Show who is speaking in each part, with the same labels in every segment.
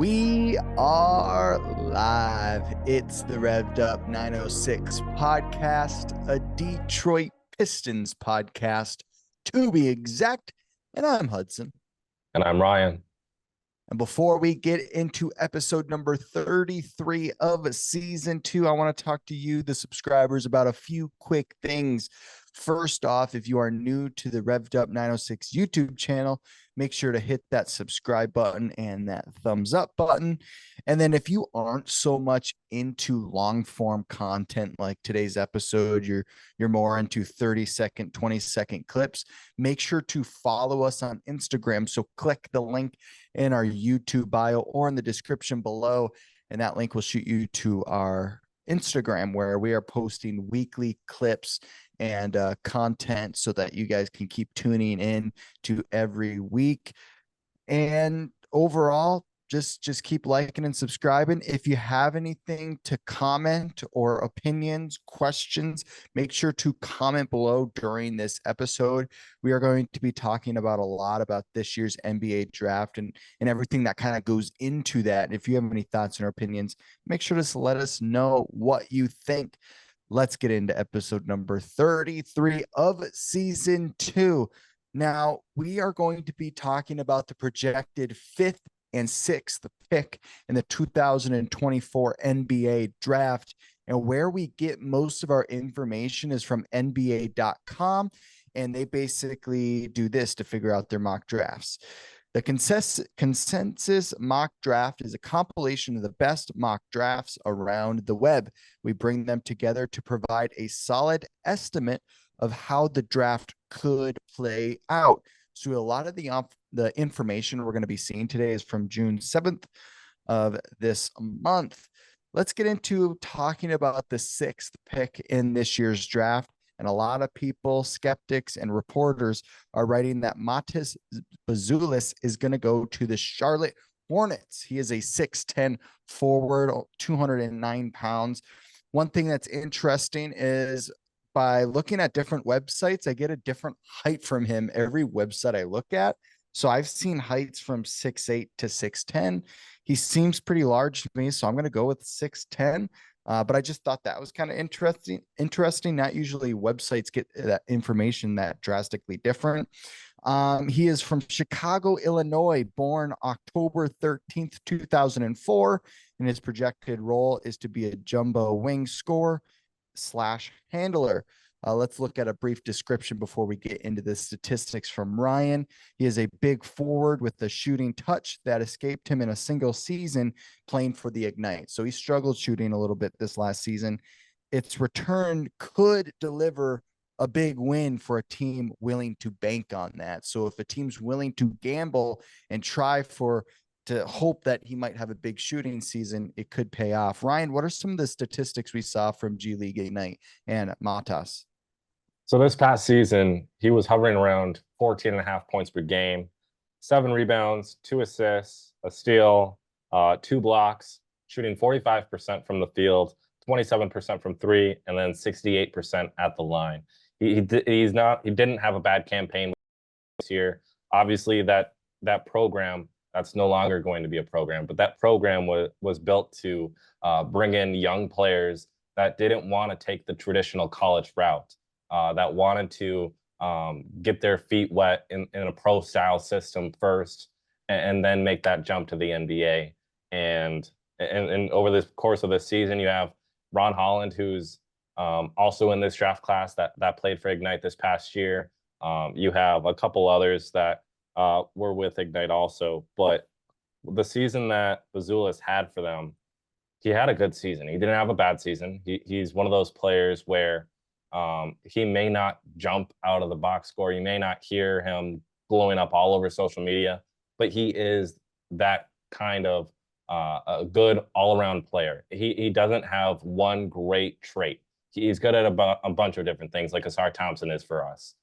Speaker 1: We are live. It's the Revved Up 906 podcast, a Detroit Pistons podcast to be exact. And I'm Hudson.
Speaker 2: And I'm Ryan.
Speaker 1: And before we get into episode number 33 of season 2, I want to talk to you, the subscribers, about a few quick things. First off, if you are new to the Revved Up 906 YouTube channel, make sure to hit that subscribe button and that thumbs up button. And then if you aren't so much into long form content like today's episode, you're more into 30-second, 20-second clips, make sure to follow us on Instagram. So click the link in our YouTube bio or in the description below, and that link will shoot you to our Instagram, where we are posting weekly clips and content so that you guys can keep tuning in to every week. And overall, just keep liking and subscribing. If you have anything to comment or opinions, questions, make sure to comment below during this episode. We are going to be talking about a lot about this year's NBA draft and everything that kind of goes into that. And if you have any thoughts or opinions, make sure to let us know what you think. Let's get into episode number 33 of season 2. Now, we are going to be talking about the projected 5th and 6th pick in the 2024 NBA draft. And where we get most of our information is from NBA.com. And they basically do this to figure out their mock drafts. The consensus mock draft is a compilation of the best mock drafts around the web. We bring them together to provide a solid estimate of how the draft could play out. So a lot of the information we're going to be seeing today is from June 7th of this month. Let's get into talking about the 6th pick in this year's draft. And a lot of people, skeptics and reporters, are writing that Buzelis is going to go to the Charlotte Hornets. He is a 6'10 forward, 209 pounds. One thing that's interesting is by looking at different websites, I get a different height from him every website I look at. So I've seen heights from 6'8 to 6'10. He seems pretty large to me, so I'm going to go with 6'10. But I just thought that was kind of interesting. Not usually websites get that information that drastically different. He is from Chicago, Illinois, born October 13th, 2004, and his projected role is to be a jumbo wing scorer / handler. Let's look at a brief description before we get into the statistics from Ryan. He is a big forward with a shooting touch that escaped him in a single season playing for the Ignite. So he struggled shooting a little bit this last season. Its return could deliver a big win for a team willing to bank on that. So if a team's willing to gamble and try to hope that he might have a big shooting season, it could pay off. Ryan, what are some of the statistics we saw from G League Ignite and Matas?
Speaker 2: So this past season, he was hovering around 14.5 points per game, 7 rebounds, 2 assists, a steal, 2 blocks, shooting 45% from the field, 27% from 3, and then 68% at the line. He didn't have a bad campaign this year. Obviously, that program, that's no longer going to be a program, but that program was built to bring in young players that didn't want to take the traditional college route. That wanted to get their feet wet in a pro-style system first, and then make that jump to the NBA. And over the course of this season, you have Ron Holland, who's also in this draft class that played for Ignite this past year. You have a couple others that were with Ignite also. But the season that Buzelis had for them, he had a good season. He didn't have a bad season. He's one of those players where he may not jump out of the box score. You may not hear him blowing up all over social media, but he is that kind of a good all-around player. He doesn't have one great trait. He's good at a bunch of different things, like Asar Thompson is for us.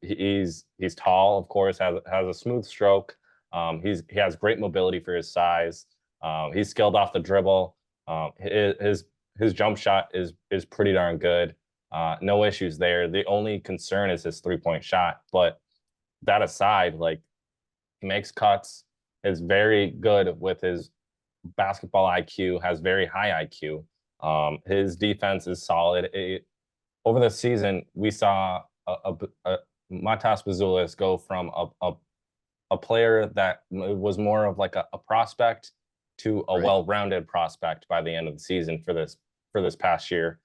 Speaker 2: He's tall, of course, has a smooth stroke. He has great mobility for his size. He's skilled off the dribble. His jump shot is pretty darn good. No issues there. The only concern is his 3-point shot. But that aside, like, he makes cuts. is very good with his basketball IQ, has very high IQ. His defense is solid. Over the season, we saw a Matas Buzelis go from a player that was more of like a prospect to a well-rounded prospect by the end of the season for this past year.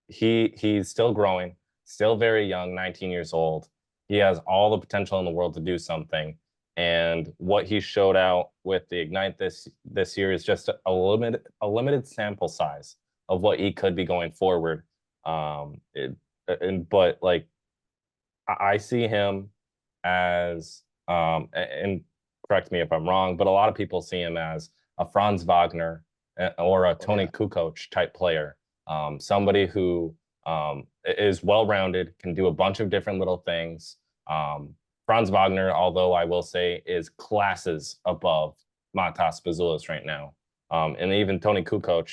Speaker 2: He's still growing, still very young, 19 years old. He has all the potential in the world to do something. And what he showed out with the Ignite this year is just a limited sample size of what he could be going forward. But like I see him as and correct me if I'm wrong, but a lot of people see him as a Franz Wagner or a Tony Kukoc type player. Somebody who is well-rounded, can do a bunch of different little things. Franz Wagner, although I will say, is classes above Matas Buzelis right now. And even Tony Kukoc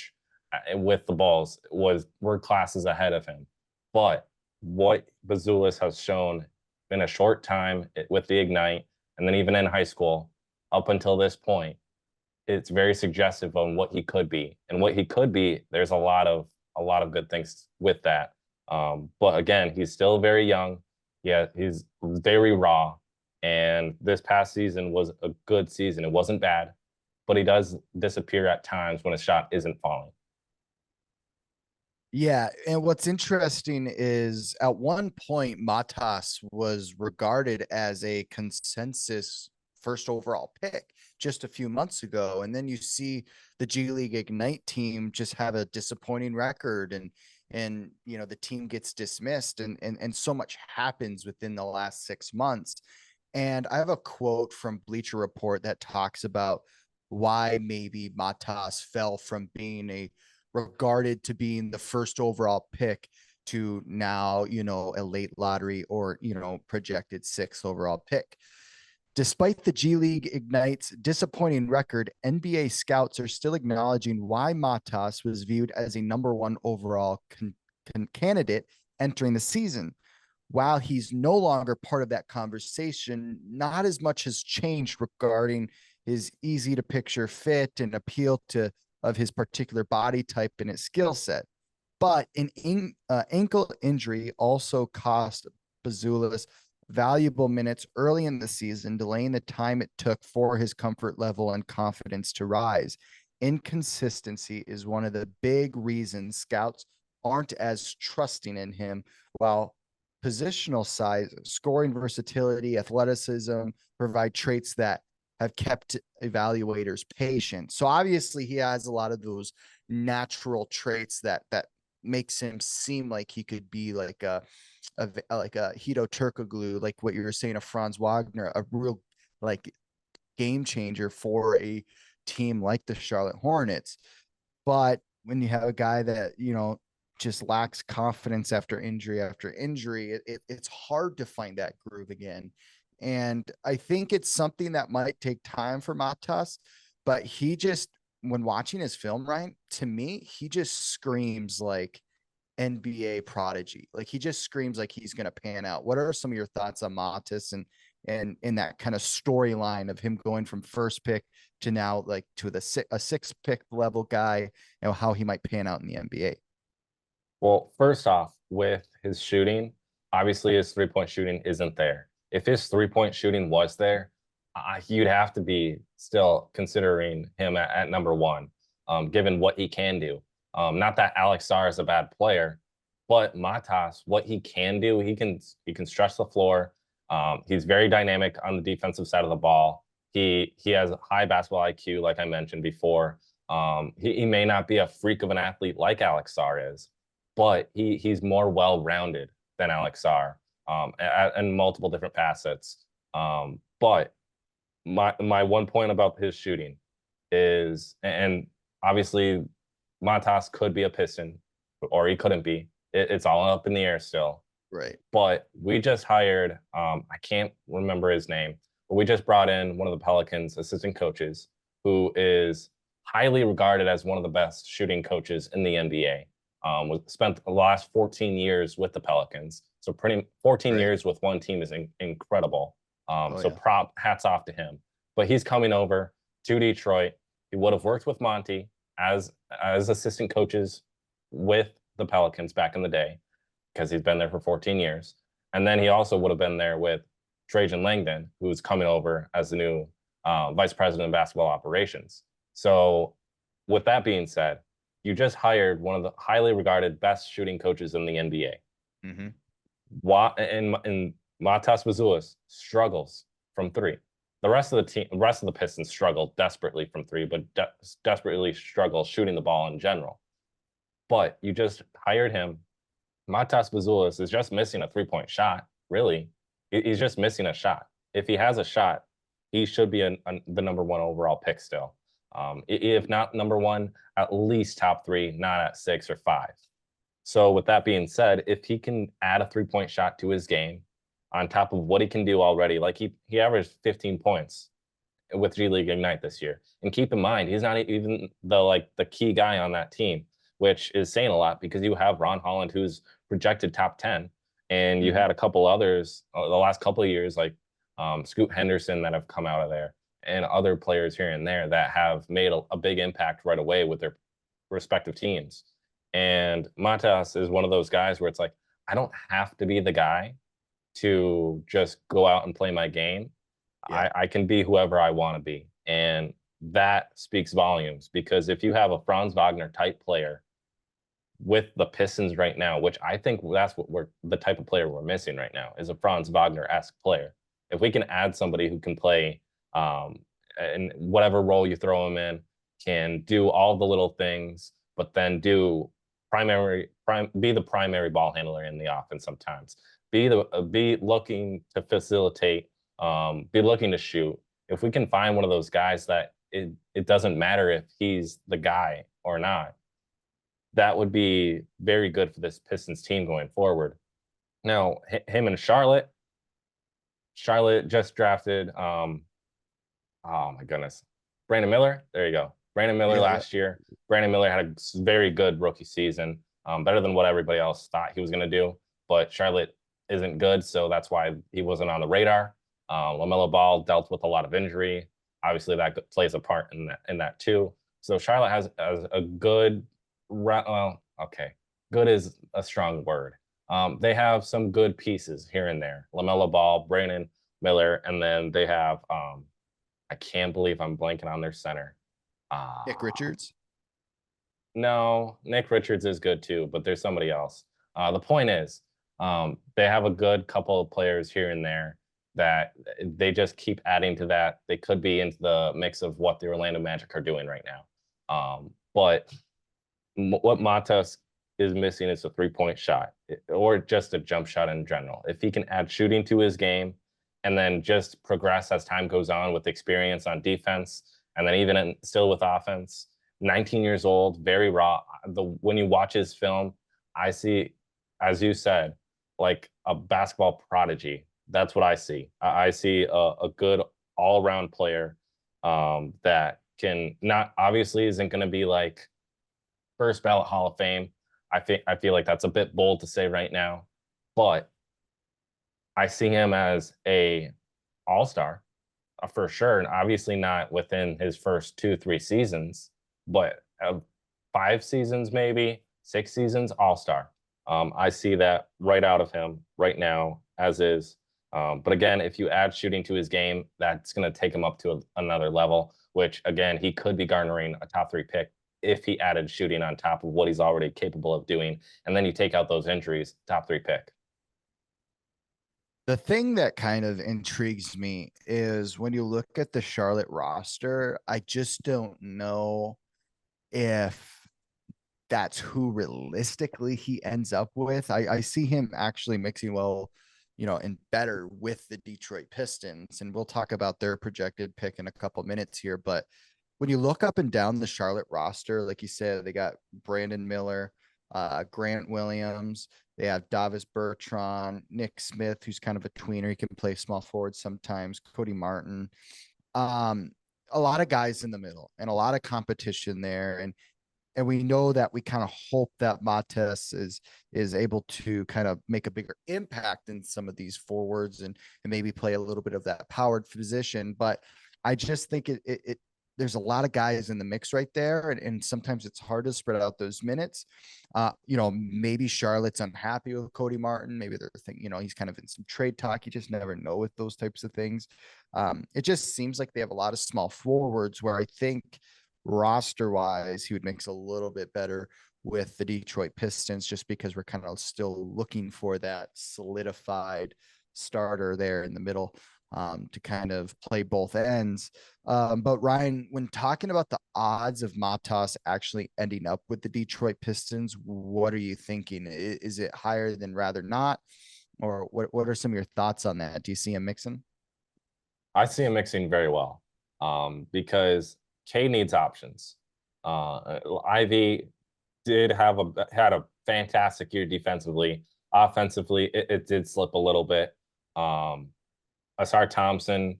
Speaker 2: with the balls were classes ahead of him. But what Buzelis has shown in a short time with the Ignite, and then even in high school, up until this point, it's very suggestive on what he could be. And what he could be, there's a lot of good things with that. But again, he's still very young. Yeah, he's very raw. And this past season was a good season. It wasn't bad, but he does disappear at times when his shot isn't falling.
Speaker 1: Yeah, and what's interesting is at one point Matas was regarded as a consensus first overall pick just a few months ago, and then you see the G League Ignite team just have a disappointing record, and you know the team gets dismissed, and so much happens within the last 6 months. And I have a quote from Bleacher Report that talks about why maybe Matas fell from being regarded to being the first overall pick to now, you know, a late lottery or, you know, projected 6th overall pick. Despite the G League Ignite's disappointing record, NBA scouts are still acknowledging why Matas was viewed as a #1 overall candidate entering the season. While he's no longer part of that conversation, not as much has changed regarding his easy to picture fit and appeal of his particular body type and his skill set. But an ankle injury also cost Buzelis valuable minutes early in the season, delaying the time it took for his comfort level and confidence to rise. Inconsistency is one of the big reasons scouts aren't as trusting in him, while positional size, scoring versatility, athleticism provide traits that have kept evaluators patient. So obviously he has a lot of those natural traits that makes him seem like he could be like a Hito Turkoglu, like what you were saying, a Franz Wagner, a real like game changer for a team like the Charlotte Hornets. But when you have a guy that, you know, just lacks confidence after injury, it's hard to find that groove again. And I think it's something that might take time for Matas, but he just, when watching his film, Ryan, to me, he just screams like NBA prodigy. Like he just screams like he's going to pan out. What are some of your thoughts on Matas and in that kind of storyline of him going from first pick to now like to a 6th pick level guy, you know, how he might pan out in the NBA?
Speaker 2: Well, first off, with his shooting, obviously his three-point shooting isn't there. If his three-point shooting was there, you'd have to be still considering him at #1, given what he can do. Not that Alex Sarr is a bad player, but Matas, what he can do, he can stretch the floor. He's very dynamic on the defensive side of the ball. He has high basketball IQ, like I mentioned before. He may not be a freak of an athlete like Alex Sarr is, but he's more well-rounded than Alex Sarr in multiple different facets. But my one point about his shooting is, and obviously Matas could be a Piston or he couldn't be. It's all up in the air still.
Speaker 1: Right.
Speaker 2: But we just hired, I can't remember his name, but we just brought in one of the Pelicans assistant coaches who is highly regarded as one of the best shooting coaches in the NBA. Spent the last 14 years with the Pelicans. So 14 years with one team is incredible. Hats off to him. but he's coming over to Detroit. He would have worked with Monty as assistant coaches with the Pelicans back in the day, because he's been there for 14 years. And then he also would have been there with Trajan Langdon, who's coming over as the new vice president of basketball operations. So with that being said, you just hired one of the highly regarded best shooting coaches in the NBA.
Speaker 1: Mm-hmm.
Speaker 2: And Matas Buzelis struggles from three. The rest of the Pistons struggle desperately from three, but desperately struggle shooting the ball in general. But you just hired him. Matas Buzelis is just missing a three-point shot, really. He's just missing a shot. If he has a shot, he should be the number one overall pick still. If not number one, at least top three, not at 6 or 5. So with that being said, if he can add a three-point shot to his game on top of what he can do already, like he averaged 15 points with G League Ignite this year. And keep in mind, he's not even the key guy on that team, which is saying a lot, because you have Ron Holland, who's projected top 10, and you had a couple others the last couple of years, like Scoot Henderson, that have come out of there, and other players here and there that have made a big impact right away with their respective teams. And Matas is one of those guys where it's like, I don't have to be the guy to just go out and play my game. Yeah. I can be whoever I want to be. And that speaks volumes, because if you have a Franz Wagner type player with the Pistons right now, which I think that's what the type of player we're missing right now, is a Franz Wagner-esque player. If we can add somebody who can play in whatever role you throw him in, can do all the little things, but then be the primary ball handler in the offense sometimes. Be looking to facilitate, be looking to shoot. If we can find one of those guys that it doesn't matter if he's the guy or not, that would be very good for this Pistons team going forward. Now, him and Charlotte just drafted, oh my goodness, Brandon Miller. There you go. Brandon Miller last year. Brandon Miller had a very good rookie season, better than what everybody else thought he was going to do. But Charlotte isn't good, so that's why he wasn't on the radar. LaMelo Ball dealt with a lot of injury. Obviously, that plays a part in that too. So Charlotte has a good, okay, good is a strong word. They have some good pieces here and there. LaMelo Ball, Brandon Miller, and then they have, I can't believe I'm blanking on their center.
Speaker 1: Nick Richards?
Speaker 2: No, Nick Richards is good too, but there's somebody else. The point is, they have a good couple of players here and there that they just keep adding to that. They could be into the mix of what the Orlando Magic are doing right now. But what Matas is missing is a three-point shot, or just a jump shot in general. If he can add shooting to his game and then just progress as time goes on with experience on defense, and then even still with offense, 19 years old, very raw. When you watch his film, I see, as you said, like a basketball prodigy. That's what I see. I see a good all-around player that can not, obviously isn't going to be like first ballot Hall of Fame. I feel like that's a bit bold to say right now, but I see him as a all-star for sure, and obviously not within his first 2-3 seasons, but 5 seasons, maybe 6 seasons, all-star. I see that right out of him right now, as is. But again, if you add shooting to his game, that's going to take him up to another level, which again, he could be garnering a top 3 pick if he added shooting on top of what he's already capable of doing. And then you take out those injuries, top 3 pick.
Speaker 1: The thing that kind of intrigues me is when you look at the Charlotte roster, I just don't know if that's who realistically he ends up with. I see him actually mixing well, and better with the Detroit Pistons. And we'll talk about their projected pick in a couple minutes here. But when you look up and down the Charlotte roster, like you said, they got Brandon Miller, Grant Williams. They have Davis Bertrand, Nick Smith, who's kind of a tweener. He can play small forward sometimes. Cody Martin. A lot of guys in the middle and a lot of competition there. And we know that we kind of hope that Matas is able to kind of make a bigger impact in some of these forwards and maybe play a little bit of that powered position. But I just think there's a lot of guys in the mix right there. And sometimes it's hard to spread out those minutes. Maybe Charlotte's unhappy with Cody Martin. Maybe they're thinking, he's kind of in some trade talk. You just never know with those types of things. It just seems like they have a lot of small forwards where I think roster wise, he would mix a little bit better with the Detroit Pistons, just because we're kind of still looking for that solidified starter there in the middle to kind of play both ends. But Ryan, when talking about the odds of Matas actually ending up with the Detroit Pistons, what are you thinking? Is it higher than rather not? Or what are some of your thoughts on that? Do you see him mixing?
Speaker 2: I see him mixing very well because K needs options. Ivy had a fantastic year defensively. Offensively, it did slip a little bit. Asar Thompson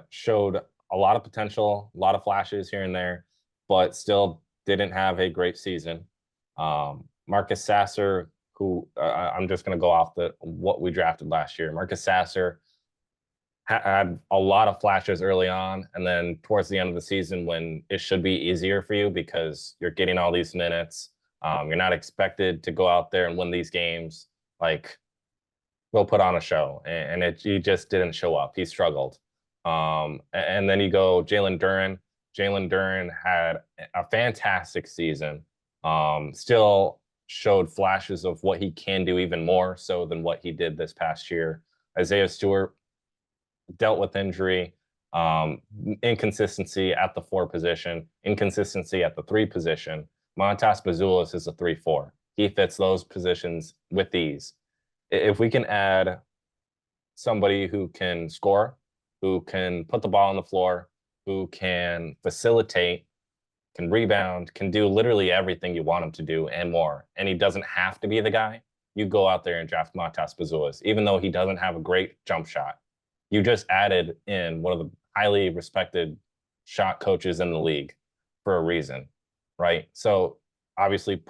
Speaker 2: showed a lot of potential, a lot of flashes here and there, but still didn't have a great season. Marcus Sasser, who I'm just going to go off what we drafted last year. Marcus Sasser had a lot of flashes early on, and then towards the end of the season, when it should be easier for you because you're getting all these minutes, you're not expected to go out there and win these games. Like, go put on a show, and he just didn't show up. He struggled. And then you go Jalen Duren. Jalen Duren had a fantastic season. Still showed flashes of what he can do, even more so than what he did this past year. Isaiah Stewart dealt with injury, inconsistency at the 4 position, inconsistency at the 3 position. Montas Buzelis is a 3-4. He fits those positions with ease. If we can add somebody who can score, who can put the ball on the floor, who can facilitate, can rebound, can do literally everything you want him to do and more, and he doesn't have to be the guy, you go out there and draft Montas Buzelis, even though he doesn't have a great jump shot. You just added in one of the highly respected shot coaches in the league for a reason, right? So obviously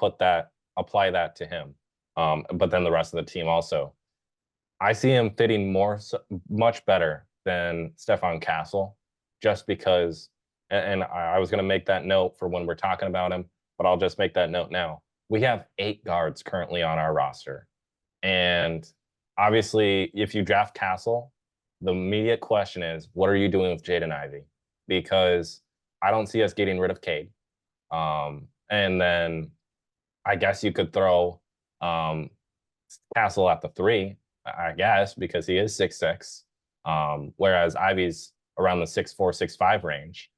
Speaker 2: apply that to him. But then the rest of the team also. I see him fitting much better than Stephon Castle, just because, and I was going to make that note for when we're talking about him, but I'll just make that note now. We have 8 guards currently on our roster. And obviously, if you draft Castle, the immediate question is, what are you doing with Jaden Ivey? Because I don't see us getting rid of Cade. And then I guess you could throw Castle at the 3, I guess, because he is 6'6", whereas Ivey's around the 6'4", 6'5" range.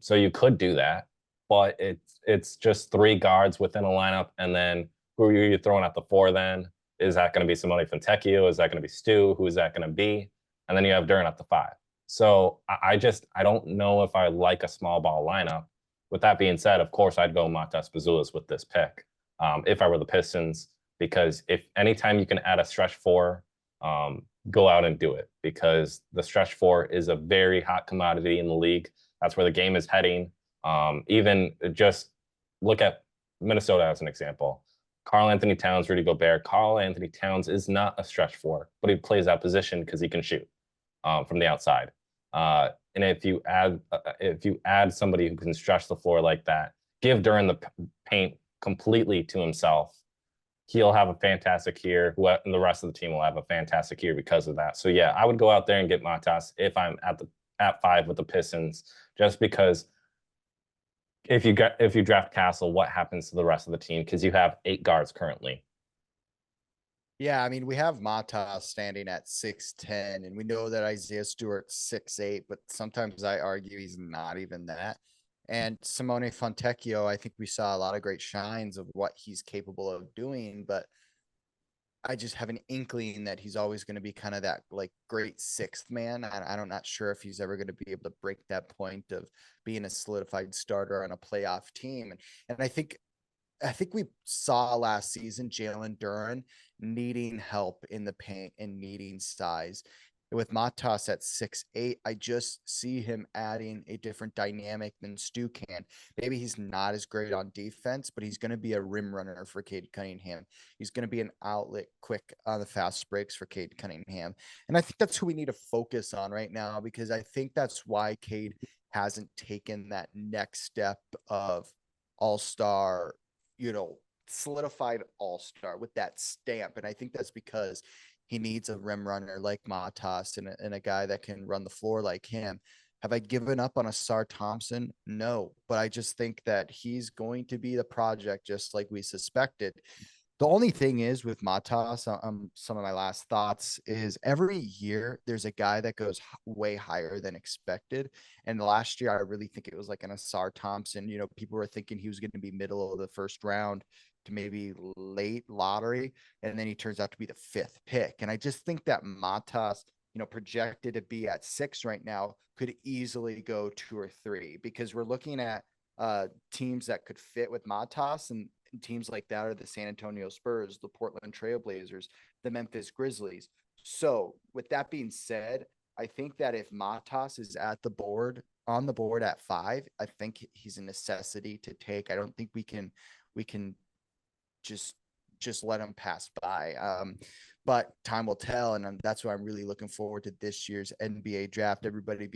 Speaker 2: So you could do that, but it's just 3 guards within a lineup, and then who are you throwing at the 4 then? Is that going to be Simone Fontecchio? Is that going to be Stu? Who is that going to be? And then you have Duren at the 5. So I don't know if I like a small ball lineup. With that being said, of course, I'd go Montas Buzelis with this pick if I were the Pistons, because if anytime you can add a stretch 4, go out and do it, because the stretch 4 is a very hot commodity in the league. That's where the game is heading. Even just look at Minnesota as an example. Karl Anthony Towns, Rudy Gobert. Karl Anthony Towns is not a stretch 4, but he plays that position because he can shoot from the outside. And if you add somebody who can stretch the floor like that, give Duren the paint completely to himself, he'll have a fantastic year, and the rest of the team will have a fantastic year because of that. So yeah, I would go out there and get Montas if I'm at 5 with the Pistons, just because if you draft Castle, what happens to the rest of the team? Because you have 8 guards currently.
Speaker 1: Yeah, I mean, we have Matas standing at 6'10", and we know that Isaiah Stewart's 6'8", but sometimes I argue he's not even that. And Simone Fontecchio, I think we saw a lot of great shines of what he's capable of doing, but I just have an inkling that he's always going to be kind of that like great 6th man. I'm not sure if he's ever going to be able to break that point of being a solidified starter on a playoff team. And I think we saw last season Jalen Duren needing help in the paint and needing size. With Matas at 6'8", I just see him adding a different dynamic than Stu can. Maybe he's not as great on defense, but he's going to be a rim runner for Cade Cunningham. He's going to be an outlet quick on the fast breaks for Cade Cunningham. And I think that's who we need to focus on right now, because I think that's why Cade hasn't taken that next step of all-star, solidified all-star with that stamp. And I think that's because he needs a rim runner like Matas and a guy that can run the floor like him. Have I given up on Asar Thompson? No, but I just think that he's going to be the project just like we suspected. The only thing is with Matas, some of my last thoughts is every year there's a guy that goes way higher than expected. And last year, I really think it was like an Asar Thompson. People were thinking he was going to be middle of the first round to maybe late lottery. And then he turns out to be the 5th pick. And I just think that Matas, projected to be at 6 right now, could easily go 2 or 3, because we're looking at teams that could fit with Matas, and teams like that are the San Antonio Spurs, the Portland Trailblazers, the Memphis Grizzlies. So with that being said, I think that if Matas is on the board at 5, I think he's a necessity to take. I don't think we can just let him pass by. But time will tell. And that's why I'm really looking forward to this year's NBA draft. Everybody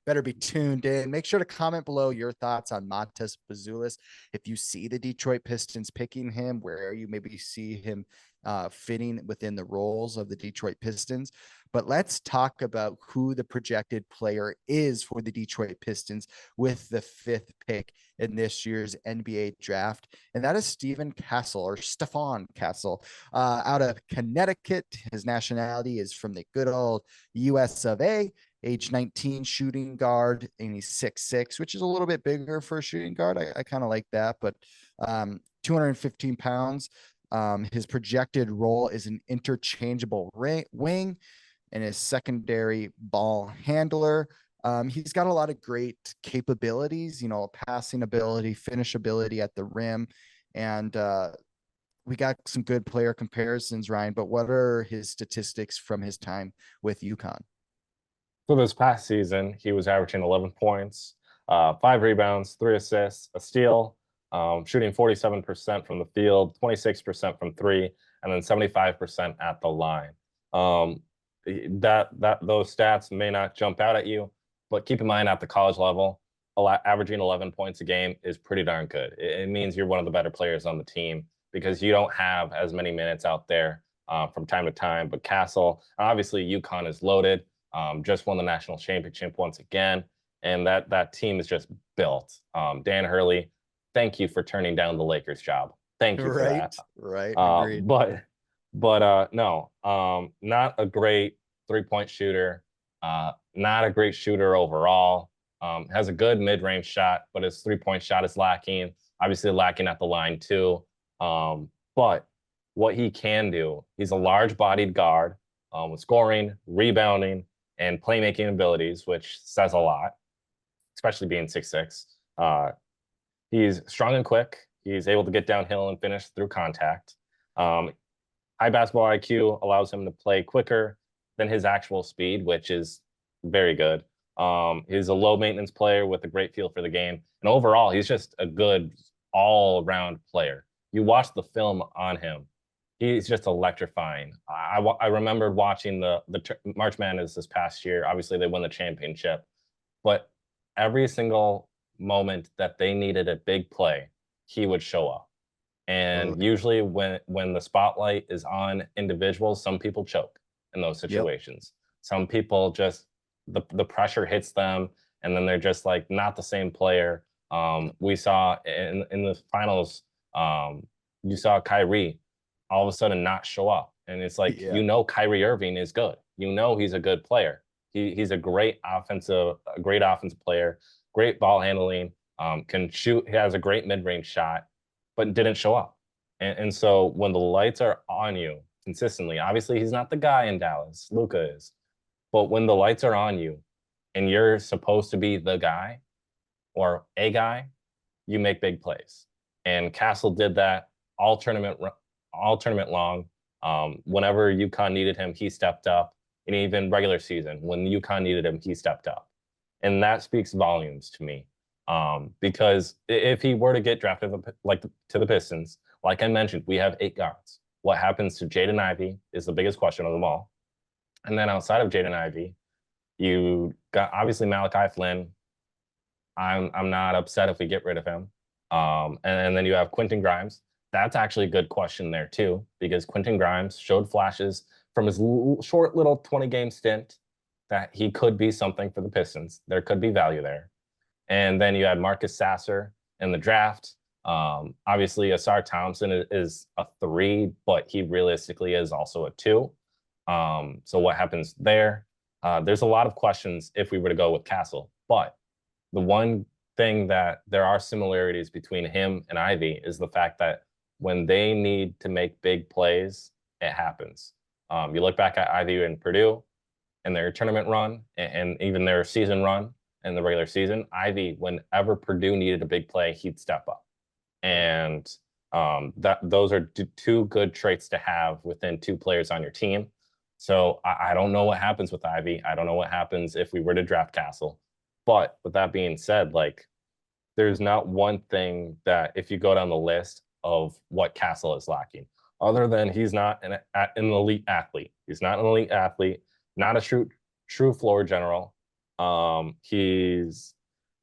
Speaker 1: better be tuned in. Make sure to comment below your thoughts on Matas Buzelis. If you see the Detroit Pistons picking him, where you maybe see him fitting within the roles of the Detroit Pistons. But let's talk about who the projected player is for the Detroit Pistons with the 5th pick in this year's NBA draft. And that is Stephon Castle, out of Connecticut. His nationality is from the good old US of A. Age 19, shooting guard, and he's 6'6", which is a little bit bigger for a shooting guard. I kind of like that, but 215 pounds. His projected role is an interchangeable wing and his secondary ball handler. He's got a lot of great capabilities, passing ability, finish ability at the rim. And we got some good player comparisons, Ryan, but what are his statistics from his time with UConn?
Speaker 2: So this past season, he was averaging 11 points, 5 rebounds, 3 assists, a steal, shooting 47% from the field, 26% from 3, and then 75% at the line. Those stats may not jump out at you, but keep in mind at the college level, averaging 11 points a game is pretty darn good. It means you're one of the better players on the team, because you don't have as many minutes out there from time to time. But Castle, obviously UConn is loaded. Just won the national championship once again, and that team is just built. Dan Hurley, thank you for turning down the Lakers job. Thank you for that.
Speaker 1: Right. Agreed.
Speaker 2: But no, not a great 3-point shooter. Not a great shooter overall. Has a good mid-range shot, but his 3-point shot is lacking. Obviously lacking at the line too. But what he can do, he's a large-bodied guard with scoring, rebounding, and playmaking abilities, which says a lot, especially being 6'6". He's strong and quick. He's able to get downhill and finish through contact. High basketball IQ allows him to play quicker than his actual speed, which is very good. He's a low maintenance player with a great feel for the game. And overall, he's just a good all-around player. You watch the film on him, he's just electrifying. I remember watching the March Madness this past year. Obviously, they won the championship, but every single moment that they needed a big play, he would show up. And usually, when the spotlight is on individuals, some people choke in those situations. Yep. Some people just the pressure hits them, and then they're just like not the same player. We saw in the finals, you saw Kyrie all of a sudden not show up. And it's like, Kyrie Irving is good. He's a good player. He's a great offensive player, great ball handling, can shoot. He has a great mid-range shot, but didn't show up. And so when the lights are on you consistently, obviously he's not the guy in Dallas, Luka is. But when the lights are on you and you're supposed to be the guy or a guy, you make big plays. And Castle did that all tournament long. Whenever UConn needed him, he stepped up. And even regular season, when UConn needed him, he stepped up. And that speaks volumes to me. Because if he were to get drafted like to the Pistons, like I mentioned, we have 8 guards. What happens to Jaden Ivey is the biggest question of them all. And then outside of Jaden Ivey, you got obviously Malachi Flynn. I'm not upset if we get rid of him. And then you have Quentin Grimes. That's actually a good question there too, because Quentin Grimes showed flashes from his short little 20-game stint that he could be something for the Pistons. There could be value there. And then you had Marcus Sasser in the draft. Obviously, Asar Thompson is a 3, but he realistically is also a 2. So what happens there? There's a lot of questions if we were to go with Castle. But the one thing that there are similarities between him and Ivy is the fact that when they need to make big plays, it happens. You look back at Ivy and Purdue and their tournament run and even their season run in the regular season, Ivy, whenever Purdue needed a big play, he'd step up. And those are 2 good traits to have within 2 players on your team. So I don't know what happens with Ivy. I don't know what happens if we were to draft Castle. But with that being said, like, there's not one thing that if you go down the list of what Castle is lacking, other than he's not an elite athlete. He's not an elite athlete, not a true floor general. He's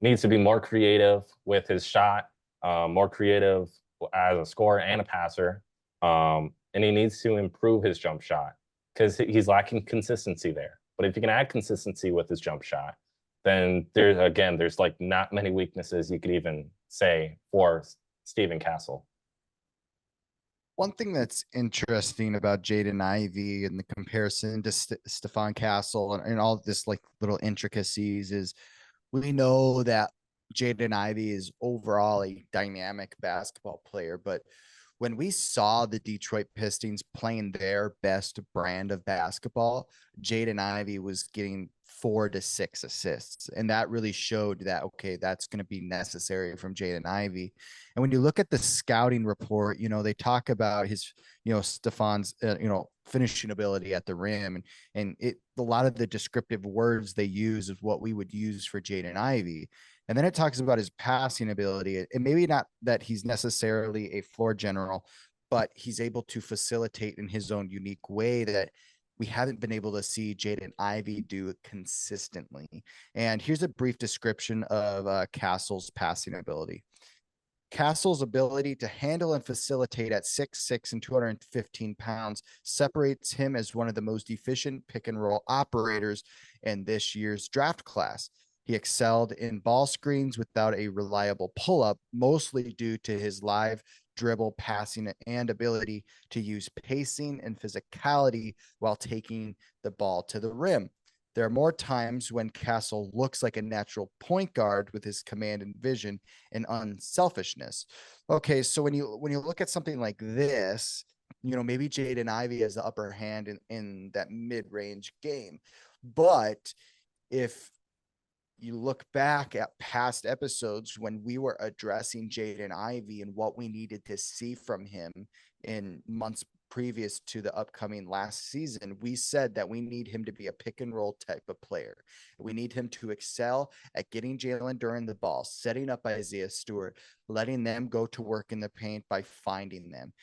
Speaker 2: needs to be more creative with his shot, more creative as a scorer and a passer. And he needs to improve his jump shot because he's lacking consistency there. But if you can add consistency with his jump shot, then there's like not many weaknesses you could even say for Stephen Castle.
Speaker 1: One thing that's interesting about Jaden Ivey and the comparison to Stephon Castle and all of this like little intricacies is we know that Jaden Ivey is overall a dynamic basketball player, but when we saw the Detroit Pistons playing their best brand of basketball, Jaden Ivey was getting 4 to 6 assists. And that really showed that, okay, that's going to be necessary from Jaden Ivey. And when you look at the scouting report, they talk about his, Stephon's, finishing ability at the rim. And a lot of the descriptive words they use is what we would use for Jaden Ivey. And then it talks about his passing ability, and maybe not that he's necessarily a floor general, but he's able to facilitate in his own unique way that we haven't been able to see Jaden Ivey do consistently. And here's a brief description of Castle's passing ability. Castle's ability to handle and facilitate at 6'6" and 215 pounds separates him as one of the most efficient pick and roll operators in this year's draft class. He excelled in ball screens without a reliable pull-up, mostly due to his live dribble, passing, and ability to use pacing and physicality while taking the ball to the rim. There are more times when Castle looks like a natural point guard with his command and vision and unselfishness. Okay, so when you look at something like this, maybe Jaden Ivey has the upper hand in that mid-range game. But if you look back at past episodes when we were addressing Jaden Ivey and what we needed to see from him in months previous to the upcoming last season, we said that we need him to be a pick and roll type of player. We need him to excel at getting Jalen Duren the ball, setting up Isaiah Stewart, letting them go to work in the paint by finding them.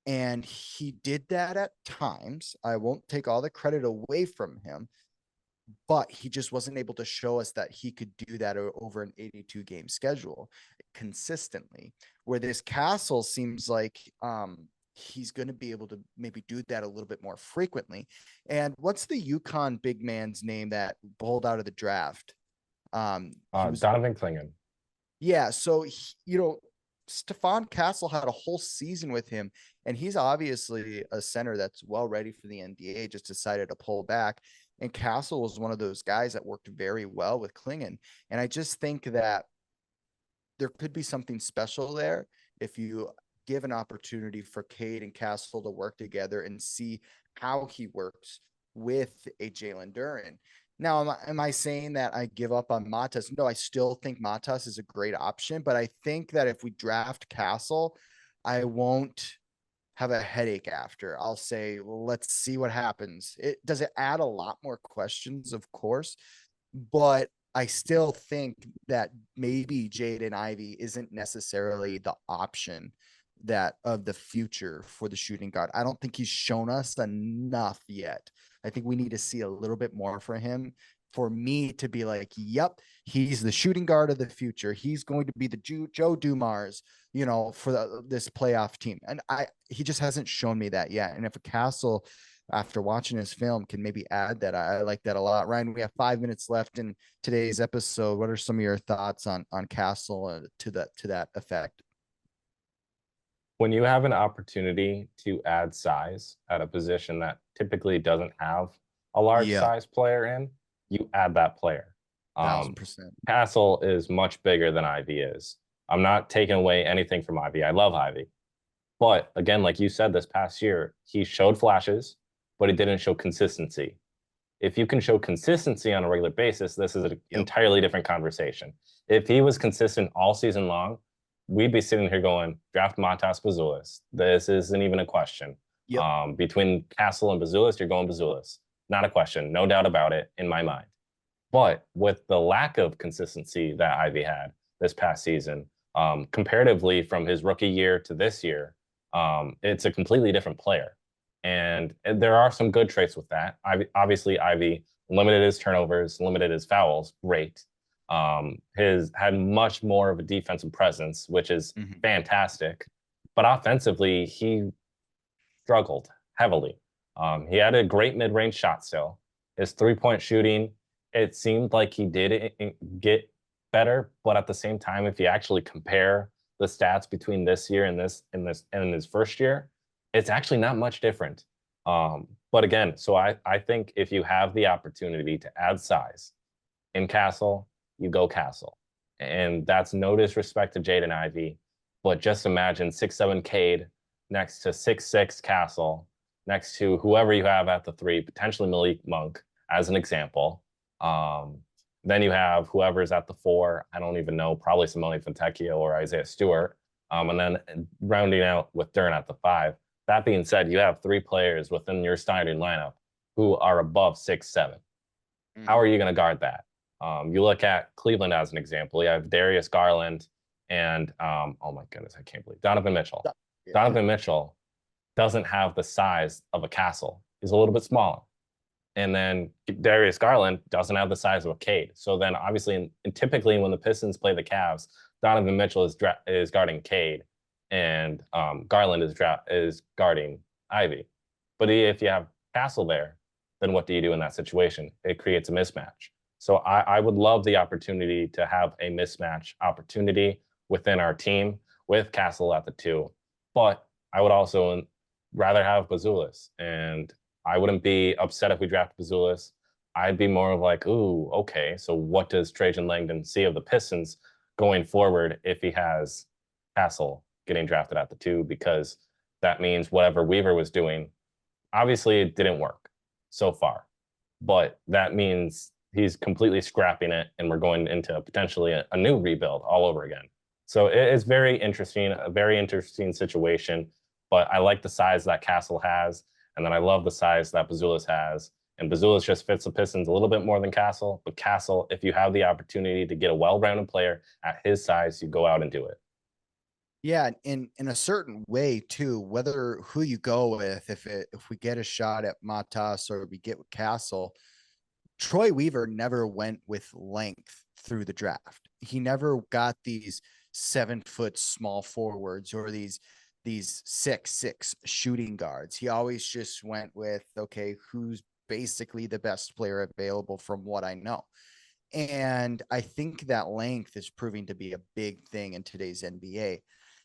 Speaker 1: And he did that at times. I won't take all the credit away from him, but he just wasn't able to show us that he could do that over an 82 game schedule consistently, where this Castle seems like he's going to be able to maybe do that a little bit more frequently. And what's the UConn big man's name that bowled out of the draft?
Speaker 2: Donovan Clingan.
Speaker 1: Yeah. So, Stephon Castle had a whole season with him, and he's obviously a center that's well ready for the NBA, just decided to pull back. And Castle was one of those guys that worked very well with Clingan. And I just think that there could be something special there if you give an opportunity for Cade and Castle to work together and see how he works with a Jalen Duren. Now, am I saying that I give up on Matas? No, I still think Matas is a great option, but I think that if we draft Castle, I won't have a headache after. I'll say, well, let's see what happens. It does it add a lot more questions, of course, but I still think that maybe Jaden Ivey isn't necessarily the option that of the future for the shooting guard. I don't think he's shown us enough yet. I think we need to see a little bit more for him for me to be like, yep, he's the shooting guard of the future. He's going to be the Joe Dumars, for this playoff team. And he just hasn't shown me that yet. And if a Castle, after watching his film, can maybe add that, I like that a lot. Ryan, we have 5 minutes left in today's episode. What are some of your thoughts on Castle to that effect?
Speaker 2: When you have an opportunity to add size at a position that typically doesn't have a large size player in, you add that player.
Speaker 1: 1,000%.
Speaker 2: Castle is much bigger than Ivy is. I'm not taking away anything from Ivy. I love Ivy. But again, like you said, this past year, he showed flashes, but he didn't show consistency. If you can show consistency on a regular basis, this is an entirely different conversation. If he was consistent all season long, we'd be sitting here going, draft Matas Buzelis. This isn't even a question. Between Castle and Buzelis, you're going Buzelis. Not a question. No doubt about it in my mind. But with the lack of consistency that Ivy had this past season, comparatively from his rookie year to this year, it's a completely different player. And there are some good traits with that. Obviously, Ivy limited his turnovers, limited his fouls. Great. His had much more of a defensive presence, which is fantastic. But offensively, he struggled heavily. He had a great mid-range shot still. His three-point shooting, it seemed like he did get better, but at the same time, if you actually compare the stats between this year and his first year, it's actually not much different. But again, so I think if you have the opportunity to add size in Castle, you go Castle. And that's no disrespect to Jaden Ivey, but just imagine 6'7" Cade next to 6'6" Castle, next to whoever you have at the three, potentially Malik Monk, as an example. Then you have whoever's at the four. I don't even know, probably Simone Fontecchio or Isaiah Stewart. And then rounding out with Dern at the five. That being said, you have three players within your starting lineup who are above 6'7". How are you going to guard that? You look at Cleveland as an example. You have Darius Garland and, oh my goodness, I can't believe, Donovan Mitchell. Donovan Mitchell doesn't have the size of a Castle. He's a little bit smaller. And then Darius Garland doesn't have the size of a Cade. So then obviously, and typically when the Pistons play the Cavs, Donovan Mitchell is guarding Cade and Garland is guarding Ivy. But if you have Castle there, then what do you do in that situation? It creates a mismatch. So I would love the opportunity to have a mismatch opportunity within our team with Castle at the two. But I would also rather have Buzelis. And I wouldn't be upset if we draft Buzelis. I'd be more of like, ooh, okay, so what does Trajan Langdon see of the Pistons going forward if he has Castle getting drafted at the two? Because that means whatever Weaver was doing, obviously it didn't work so far. But that means he's completely scrapping it and we're going into potentially a new rebuild all over again. So it's very interesting, a very interesting situation. But I like the size that Castle has. And then I love the size that Buzelis has. And Buzelis just fits the Pistons a little bit more than Castle. But Castle, if you have the opportunity to get a well-rounded player at his size, you go out and do it.
Speaker 1: Yeah, in a certain way too, whether who you go with, if we get a shot at Matas or we get with Castle, Troy Weaver never went with length through the draft. He never got these 7-foot small forwards or these 6'6" shooting guards. He always just went with, okay, who's basically the best player available from what I know. And I think that length is proving to be a big thing in today's NBA.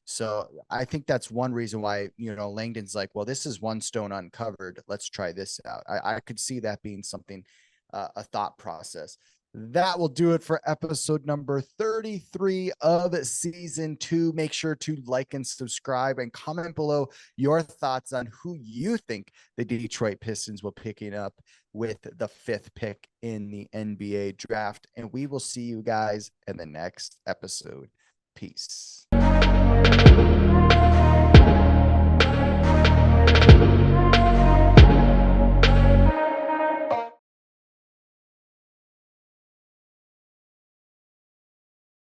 Speaker 1: So I think that's one reason why, Langdon's like, well, this is one stone uncovered. Let's try this out. I could see that being something, a thought process. That will do it for episode number 33 of season 2. Make sure to like and subscribe and comment below your thoughts on who you think the Detroit Pistons will picking up with the 5th pick in the NBA draft. And we will see you guys in the next episode. Peace.